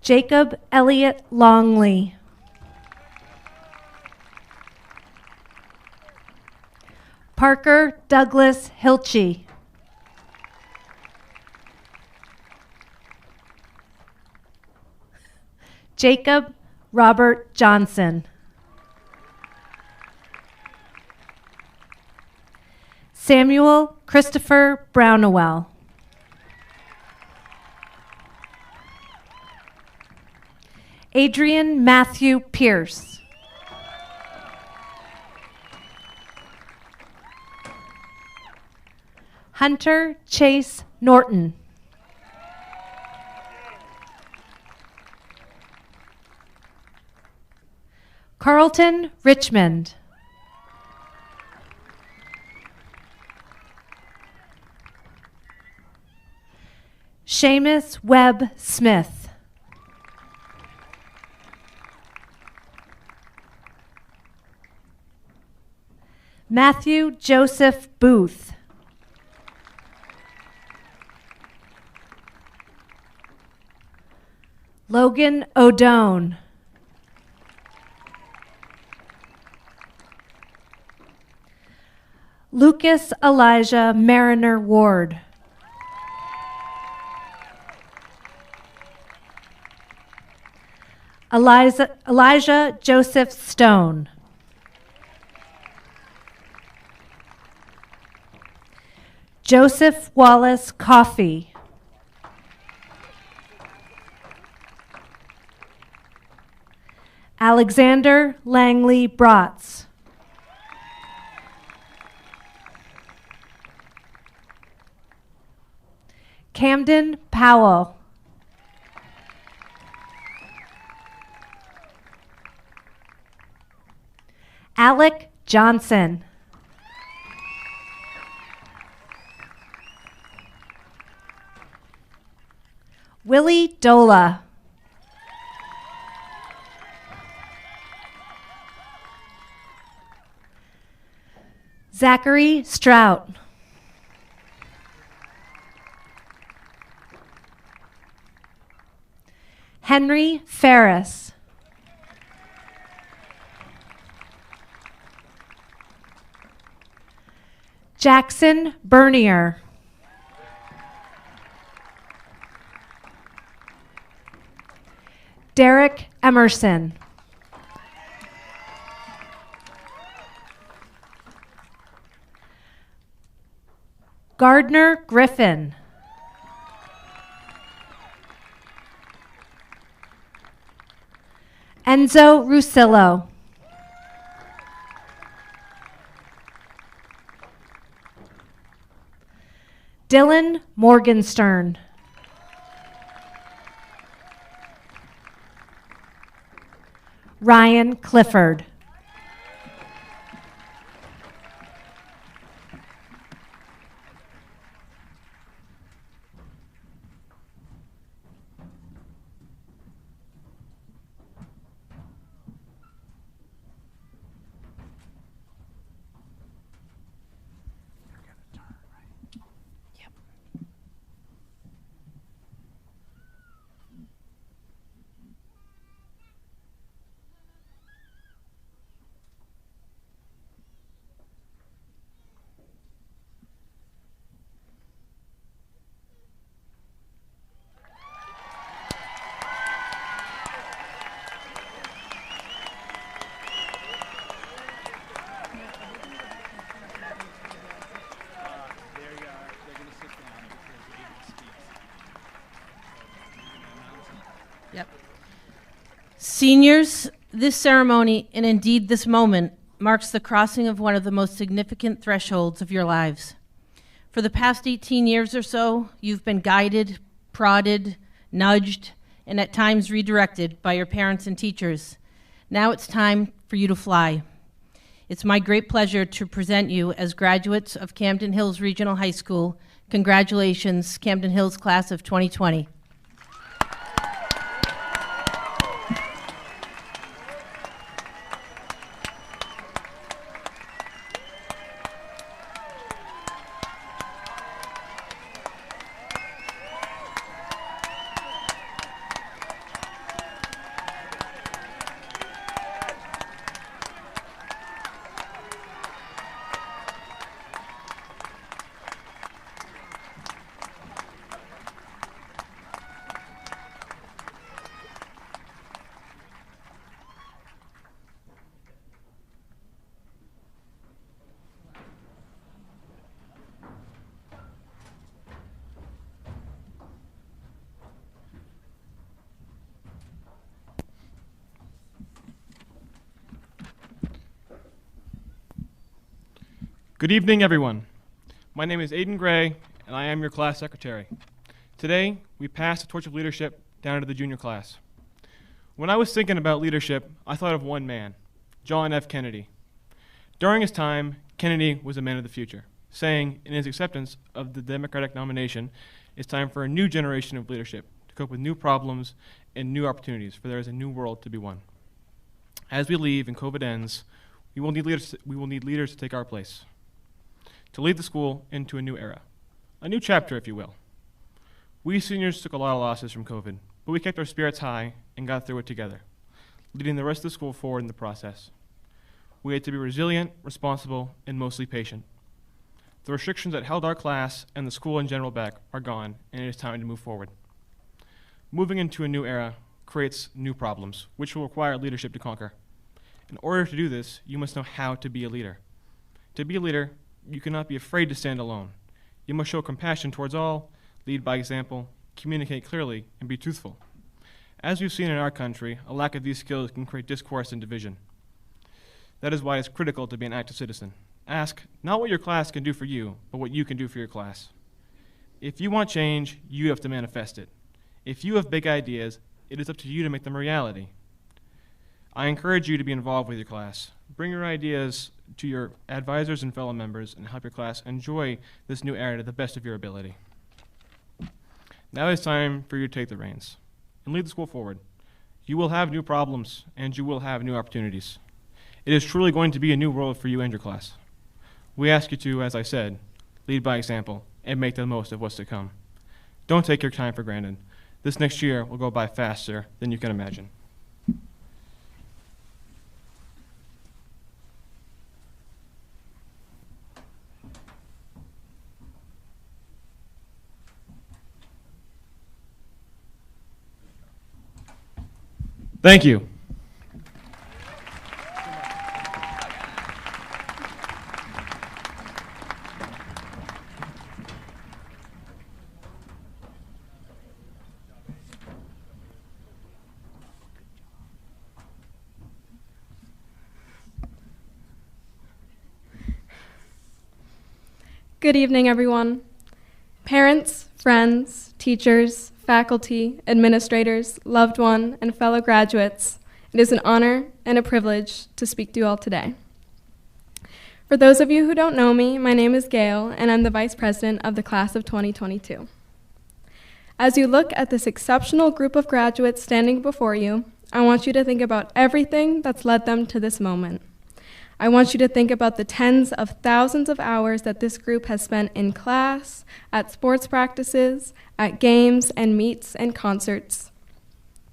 Jacob Elliott Longley. Parker Douglas Hilchey. Jacob Robert Johnson. Samuel Christopher Brownowell. Adrian Matthew Pierce. Hunter Chase Norton. Carlton Richmond. Seamus Webb Smith. Matthew Joseph Booth. Logan O'Done. Lucas Elijah Mariner Ward. Elijah Joseph Stone. Joseph Wallace Coffey. Alexander Langley Bratz. Camden Powell. Alec Johnson. Willie Dola. Zachary Strout. Henry Ferris. Jackson Bernier. Derek Emerson. Gardner Griffin. Enzo Rusillo. Dylan Morgenstern. Ryan Clifford. Seniors, this ceremony, and indeed this moment, marks the crossing of one of the most significant thresholds of your lives. For the past 18 years or so, you've been guided, prodded, nudged, and at times redirected by your parents and teachers. Now it's time for you to fly. It's my great pleasure to present you as graduates of Camden Hills Regional High School. Congratulations, Camden Hills Class of 2020. Good evening, everyone. My name is Aiden Gray, and I am your class secretary. Today, we pass the torch of leadership down to the junior class. When I was thinking about leadership, I thought of one man, John F. Kennedy. During his time, Kennedy was a man of the future, saying in his acceptance of the Democratic nomination, it's time for a new generation of leadership to cope with new problems and new opportunities, for there is a new world to be won. As we leave and COVID ends, we will need leaders to take our place, to lead the school into a new era, a new chapter, if you will. We seniors took a lot of losses from COVID, but we kept our spirits high and got through it together, leading the rest of the school forward in the process. We had to be resilient, responsible, and mostly patient. The restrictions that held our class and the school in general back are gone, and it is time to move forward. Moving into a new era creates new problems, which will require leadership to conquer. In order to do this, you must know how to be a leader. To be a leader, you cannot be afraid to stand alone. You must show compassion towards all, lead by example, communicate clearly, and be truthful. As we've seen in our country, a lack of these skills can create discourse and division. That is why it's critical to be an active citizen. Ask not what your class can do for you, but what you can do for your class. If you want change, you have to manifest it. If you have big ideas, it is up to you to make them a reality. I encourage you to be involved with your class. Bring your ideas to your advisors and fellow members and help your class enjoy this new era to the best of your ability. Now it's time for you to take the reins and lead the school forward. You will have new problems and you will have new opportunities. It is truly going to be a new world for you and your class. We ask you to, as I said, lead by example and make the most of what's to come. Don't take your time for granted. This next year will go by faster than you can imagine. Thank you. Good evening, everyone. Parents, friends, teachers, faculty, administrators, loved one, and fellow graduates, it is an honor and a privilege to speak to you all today. For those of you who don't know me, my name is Gail, and I'm the Vice President of the Class of 2022. As you look at this exceptional group of graduates standing before you, I want you to think about everything that's led them to this moment. I want you to think about the tens of thousands of hours that this group has spent in class, at sports practices, at games and meets and concerts.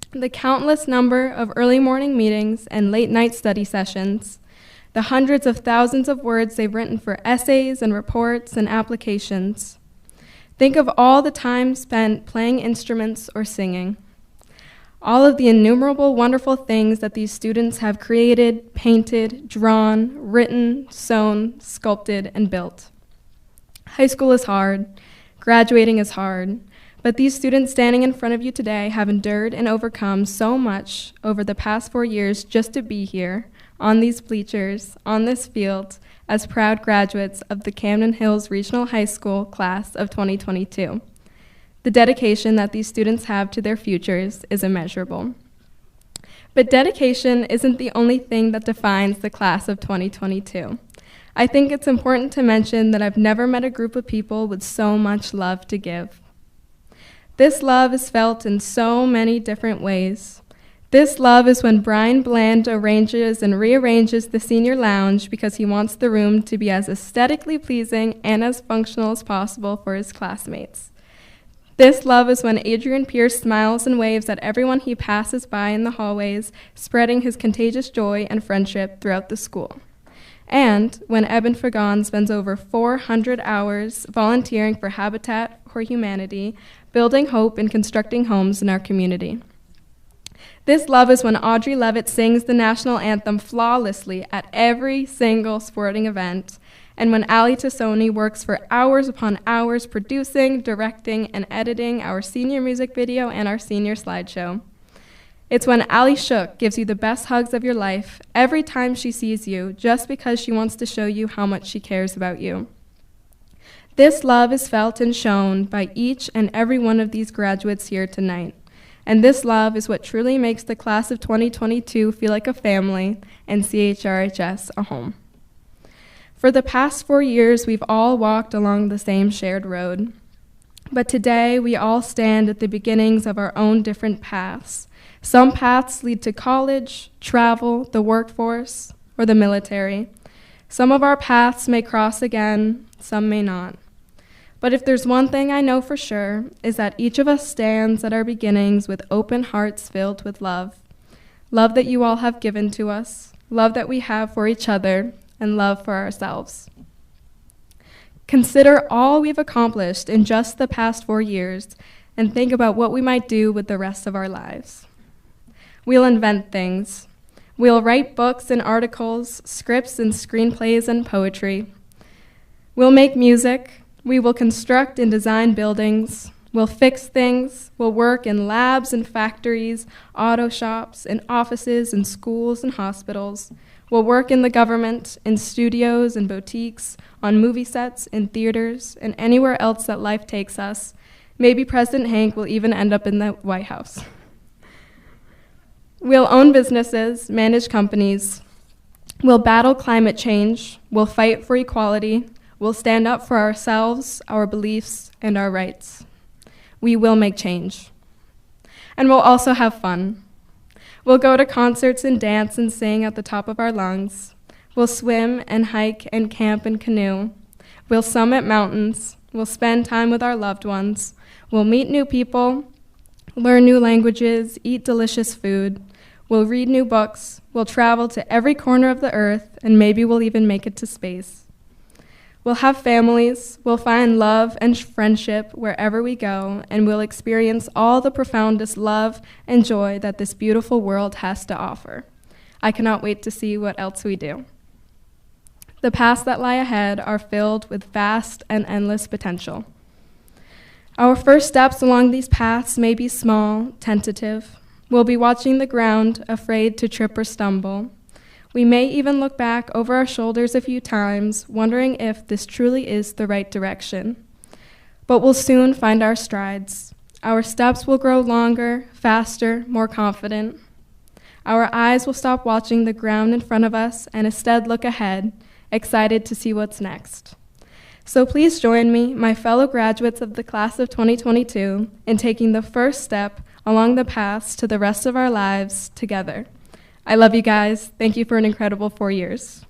The countless number of early morning meetings and late night study sessions, the hundreds of thousands of words they've written for essays and reports and applications. Think of all the time spent playing instruments or singing. All of the innumerable wonderful things that these students have created, painted, drawn, written, sewn, sculpted, and built. High school is hard, graduating is hard, but these students standing in front of you today have endured and overcome so much over the past 4 years just to be here, on these bleachers, on this field, as proud graduates of the Camden Hills Regional High School class of 2022. The dedication that these students have to their futures is immeasurable. But dedication isn't the only thing that defines the class of 2022. I think it's important to mention that I've never met a group of people with so much love to give. This love is felt in so many different ways. This love is when Brian Bland arranges and rearranges the senior lounge because he wants the room to be as aesthetically pleasing and as functional as possible for his classmates. This love is when Adrian Pierce smiles and waves at everyone he passes by in the hallways, spreading his contagious joy and friendship throughout the school. And when Eben Fagon spends over 400 hours volunteering for Habitat for Humanity, building hope and constructing homes in our community. This love is when Audrey Levitt sings the national anthem flawlessly at every single sporting event, and when Ali Tassoni works for hours upon hours producing, directing, and editing our senior music video and our senior slideshow. It's when Ali Shook gives you the best hugs of your life every time she sees you, just because she wants to show you how much she cares about you. This love is felt and shown by each and every one of these graduates here tonight. And this love is what truly makes the class of 2022 feel like a family and CHRHS a home. For the past 4 years, we've all walked along the same shared road. But today, we all stand at the beginnings of our own different paths. Some paths lead to college, travel, the workforce, or the military. Some of our paths may cross again, some may not. But if there's one thing I know for sure, is that each of us stands at our beginnings with open hearts filled with love. Love that you all have given to us, love that we have for each other, and love for ourselves. Consider all we've accomplished in just the past 4 years and think about what we might do with the rest of our lives. We'll invent things. We'll write books and articles, scripts and screenplays and poetry. We'll make music. We will construct and design buildings. We'll fix things. We'll work in labs and factories, auto shops, in offices and schools and hospitals. We'll work in the government, in studios and boutiques, on movie sets, in theaters, and anywhere else that life takes us. Maybe President Hank will even end up in the White House. We'll own businesses, manage companies. We'll battle climate change. We'll fight for equality. We'll stand up for ourselves, our beliefs, and our rights. We will make change. And we'll also have fun. We'll go to concerts and dance and sing at the top of our lungs. We'll swim and hike and camp and canoe. We'll summit mountains. We'll spend time with our loved ones. We'll meet new people, learn new languages, eat delicious food. We'll read new books. We'll travel to every corner of the earth, and maybe we'll even make it to space. We'll have families. We'll find love and friendship wherever we go, and we'll experience all the profoundest love and joy that this beautiful world has to offer. I cannot wait to see what else we do. The paths that lie ahead are filled with vast and endless potential. Our first steps along these paths may be small, tentative. We'll be watching the ground, afraid to trip or stumble. We may even look back over our shoulders a few times, wondering if this truly is the right direction. But we'll soon find our strides. Our steps will grow longer, faster, more confident. Our eyes will stop watching the ground in front of us and instead look ahead, excited to see what's next. So please join me, my fellow graduates of the class of 2022, in taking the first step along the paths to the rest of our lives together. I love you guys. Thank you for an incredible 4 years.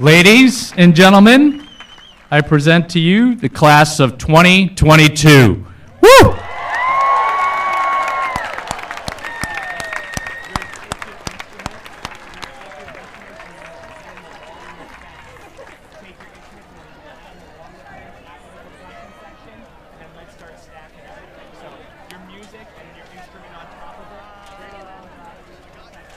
Ladies and gentlemen, I present to you the class of 2022. Woo!